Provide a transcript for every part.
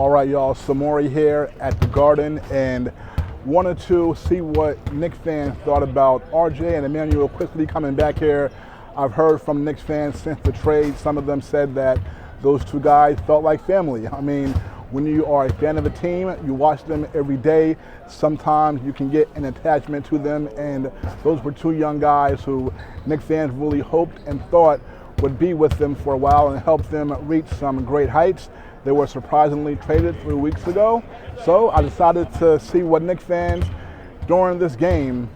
All right, y'all, Samori here at the Garden, and wanted to see what Knicks fans thought about RJ and Immanuel Quickley coming back here. I've heard from Knicks fans since the trade. Some of them said that those two guys felt like family. I mean, when you are a fan of a team, you watch them every day. Sometimes you can get an attachment to them, and those were two young guys who Knicks fans really hoped and thought would be with them for a while and help them reach some great heights. They were surprisingly traded 3 weeks ago. So I decided to see what Knicks fans during this game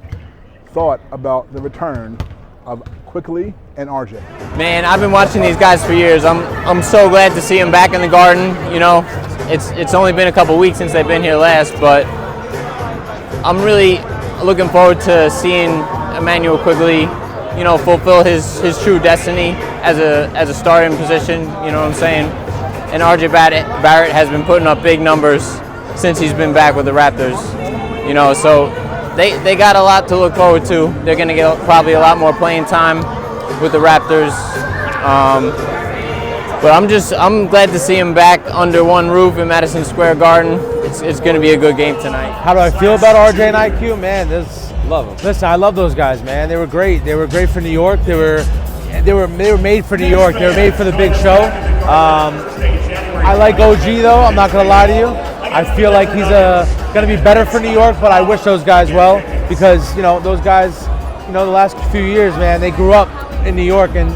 thought about the return of Quickley and RJ. Man, I've been watching these guys for years. I'm so glad to see them back in the Garden. You know, it's only been a couple weeks since they've been here last, but I'm really looking forward to seeing Immanuel Quickley, you know, fulfill his true destiny as a starting position. You know what I'm saying? And RJ Barrett has been putting up big numbers since he's been back with the Raptors. You know, so they got a lot to look forward to. They're going to get probably a lot more playing time with the Raptors. But I'm glad to see him back under one roof in Madison Square Garden. It's going to be a good game tonight. How do I feel about RJ and IQ? Man, love them. Listen, I love those guys, man. They were great. They were great for New York. They were made for New York. They were made for the big show. I like OG though. I'm not gonna lie to you. I feel like he's gonna be better for New York, but I wish those guys well because those guys, the last few years, man, they grew up in New York, and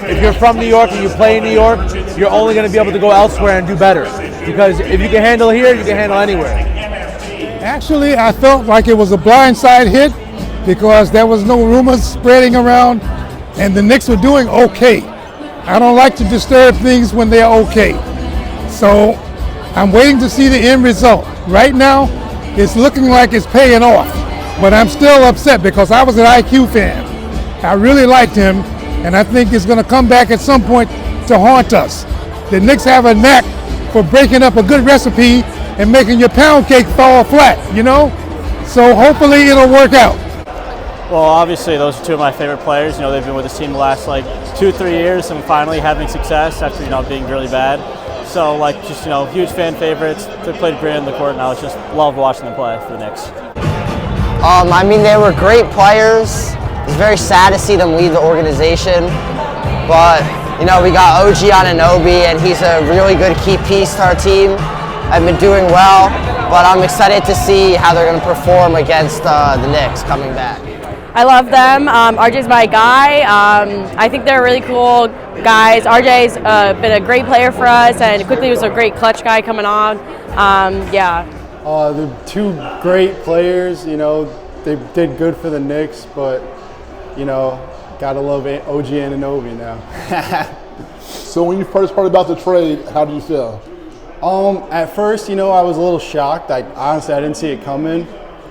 if you're from New York and you play in New York, you're only gonna be able to go elsewhere and do better because if you can handle here, you can handle anywhere. Actually, I felt like it was a blindside hit because there was no rumors spreading around, and the Knicks were doing okay. I don't like to disturb things when they're okay. So I'm waiting to see the end result. Right now, it's looking like it's paying off, but I'm still upset because I was an IQ fan. I really liked him, and I think it's going to come back at some point to haunt us. The Knicks have a knack for breaking up a good recipe and making your pound cake fall flat, So hopefully it'll work out. Well, obviously those are two of my favorite players. They've been with this team the last 2-3 years and finally having success after being really bad. So huge fan favorites. They played great on the court, and I just loved watching them play for the Knicks. I mean, they were great players. It's very sad to see them leave the organization, but we got OG Anunoby, and he's a really good key piece to our team. I've been doing well, but I'm excited to see how they're going to perform against the Knicks coming back. I love them. RJ's my guy. I think they're really cool guys. RJ's been a great player for us, and Quickley was a great clutch guy coming on. They're two great players. They did good for the Knicks, but gotta love OG Anunoby now. So when you first heard about the trade, how did you feel? At first, I was a little shocked. Honestly, I didn't see it coming.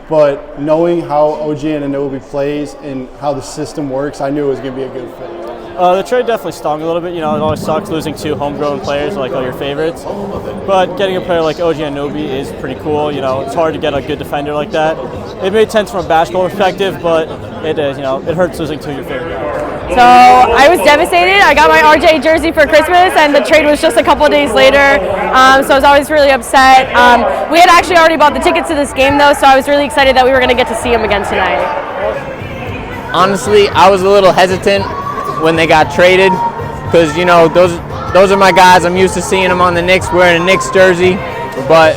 But knowing how OG Anunoby plays and how the system works, I knew it was going to be a good fit. The trade definitely stung a little bit. It always sucks losing two homegrown players like all your favorites. But getting a player like OG Anunoby is pretty cool. It's hard to get a good defender like that. It made sense from a basketball perspective, but it hurts losing two of your favorite guys. So I was devastated. I got my RJ jersey for Christmas, and the trade was just a couple of days later. So I was always really upset. We had actually already bought the tickets to this game, though, so I was really excited that we were going to get to see him again tonight. Honestly, I was a little hesitant when they got traded because those are my guys. I'm used to seeing them on the Knicks wearing a Knicks jersey, but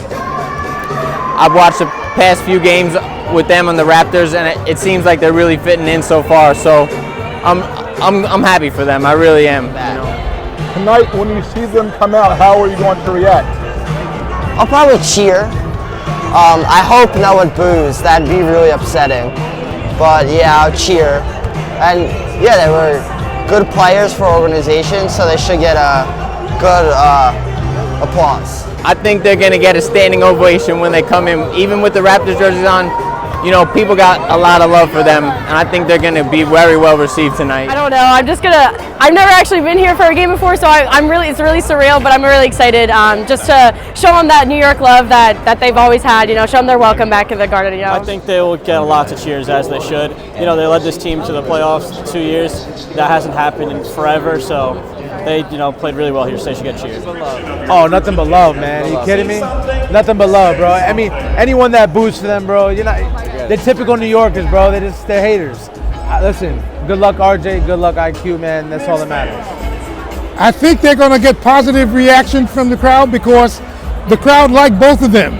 I've watched the past few games with them on the Raptors, and it seems like they're really fitting in so far. So I'm happy for them. I really am. Tonight, when you see them come out, how are you going to react? I'll probably cheer. I hope no one boos. That'd be really upsetting. But yeah, I'll cheer. And yeah, they were good players for our organization, so they should get a good applause. I think they're going to get a standing ovation when they come in, even with the Raptors jerseys on. People got a lot of love for them, and I think they're going to be very well received tonight. I don't know. I've never actually been here for a game before, so it's really surreal, but I'm really excited just to show them that New York love that they've always had, show them they're welcome back in the Garden. I think they will get lots of cheers, as they should. They led this team to the playoffs 2 years. That hasn't happened in forever, so they played really well here, so they should get cheered. Oh, nothing but love, man. Are you kidding me? Nothing but love, bro. I mean, anyone that boos for them, bro, they're typical New Yorkers, bro. They're haters. Listen, good luck, RJ. Good luck, IQ, man. That's all that matters. I think they're going to get positive reaction from the crowd because the crowd liked both of them.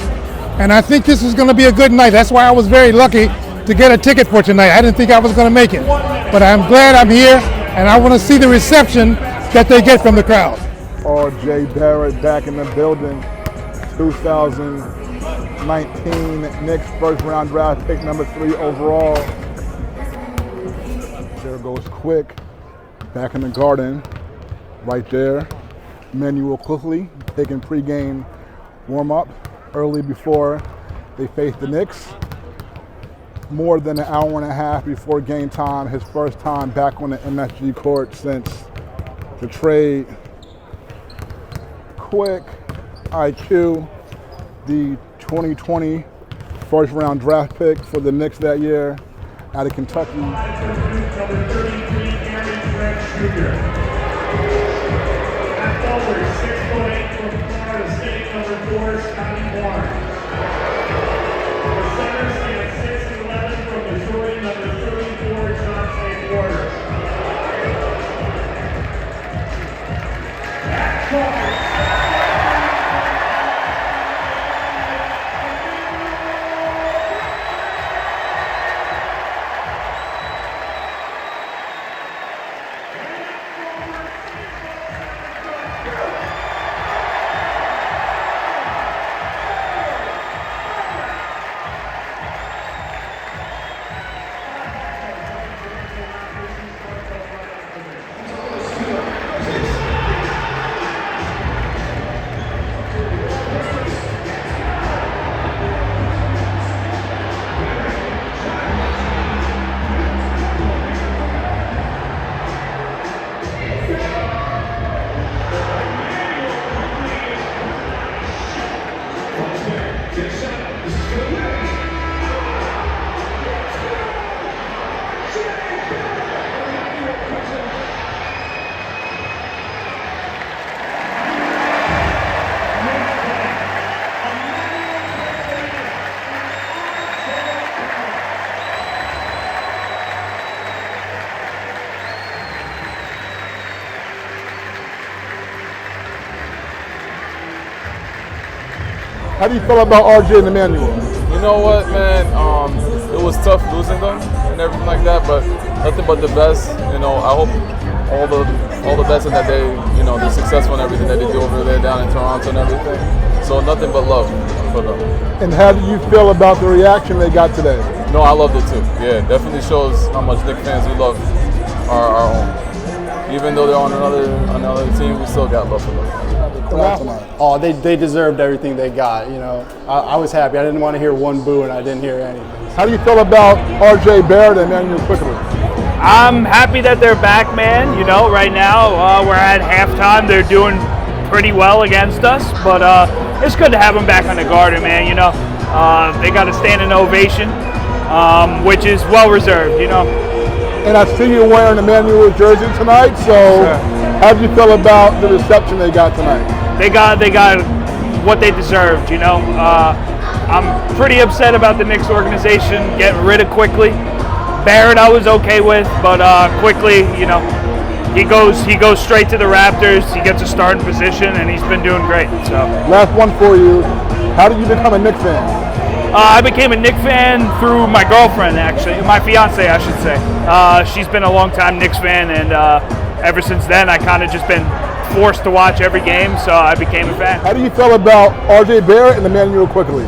And I think this is going to be a good night. That's why I was very lucky to get a ticket for tonight. I didn't think I was going to make it. But I'm glad I'm here, and I want to see the reception that they get from the crowd. R.J. Barrett back in the building. 2019 Knicks first round draft pick, number 3 overall. There goes Quick back in the Garden. Right there. Immanuel Quickley taking pregame warm-up early before they face the Knicks. More than an hour and a half before game time, his first time back on the MSG court since the trade. Quick, IQ, the 2020 first round draft pick for the Knicks that year out of Kentucky. How do you feel about RJ and Immanuel? You know what, man? It was tough losing them and everything like that, but nothing but the best. I hope all the best, and that they're successful in everything that they do over there down in Toronto and everything. So nothing but love for them. And how do you feel about the reaction they got today? No, I loved it too. Yeah, definitely shows how much Knicks fans we love our own. Even though they're on another team, we still got love for them. Oh, they deserved everything they got. I was happy. I didn't want to hear one boo, and I didn't hear anything. How do you feel about R.J. Barrett and Immanuel Quickley? I'm happy that they're back, man. Right now we're at halftime. They're doing pretty well against us, but it's good to have them back on the Garden, man. They got a standing ovation, which is well reserved. And I see you wearing Immanuel's jersey tonight, so how do you feel about the reception they got tonight? They got what they deserved, I'm pretty upset about the Knicks organization getting rid of Quickley. Barrett I was okay with, but Quickley, he goes straight to the Raptors. He gets a starting position, and he's been doing great. So last one for you. How did you become a Knicks fan? I became a Knicks fan through my girlfriend, actually, my fiance, I should say. She's been a long-time Knicks fan, and ever since then, I kind of just been forced to watch every game, so I became a fan. How do you feel about R.J. Barrett and Immanuel Quickley?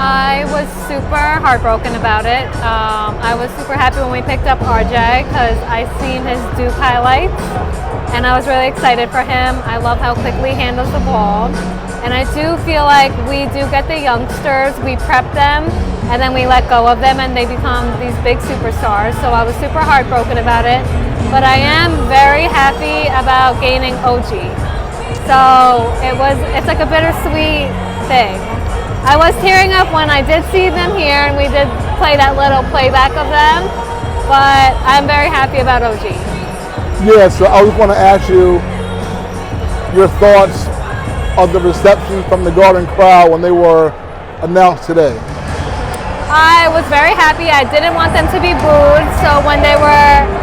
I was super heartbroken about it. I was super happy when we picked up RJ because I seen his Duke highlights, and I was really excited for him. I love how quickly he handles the ball. And I do feel like we do get the youngsters, we prep them, and then we let go of them and they become these big superstars. So I was super heartbroken about it. But I am very happy about gaining OG. So it's like a bittersweet thing. I was tearing up when I did see them here and we did play that little playback of them, but I'm very happy about OG. Yeah, so I was going to ask you your thoughts of the reception from the Garden crowd when they were announced today. I was very happy. I didn't want them to be booed, so when they were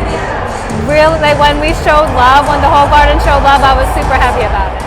when we showed love, when the whole Garden showed love, I was super happy about it.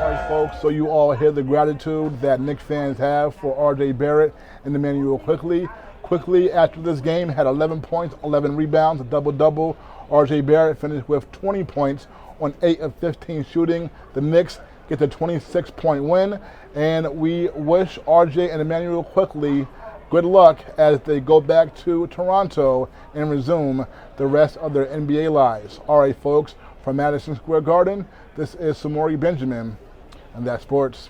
All right, folks, so you all hear the gratitude that Knicks fans have for R.J. Barrett and Immanuel Quickley. Quickley, after this game, had 11 points, 11 rebounds, a double-double. R.J. Barrett finished with 20 points on 8 of 15 shooting. The Knicks get the 26-point win, and we wish R.J. and Immanuel Quickley good luck as they go back to Toronto and resume the rest of their NBA lives. All right, folks, from Madison Square Garden, this is Samori Benjamin, and that's sports.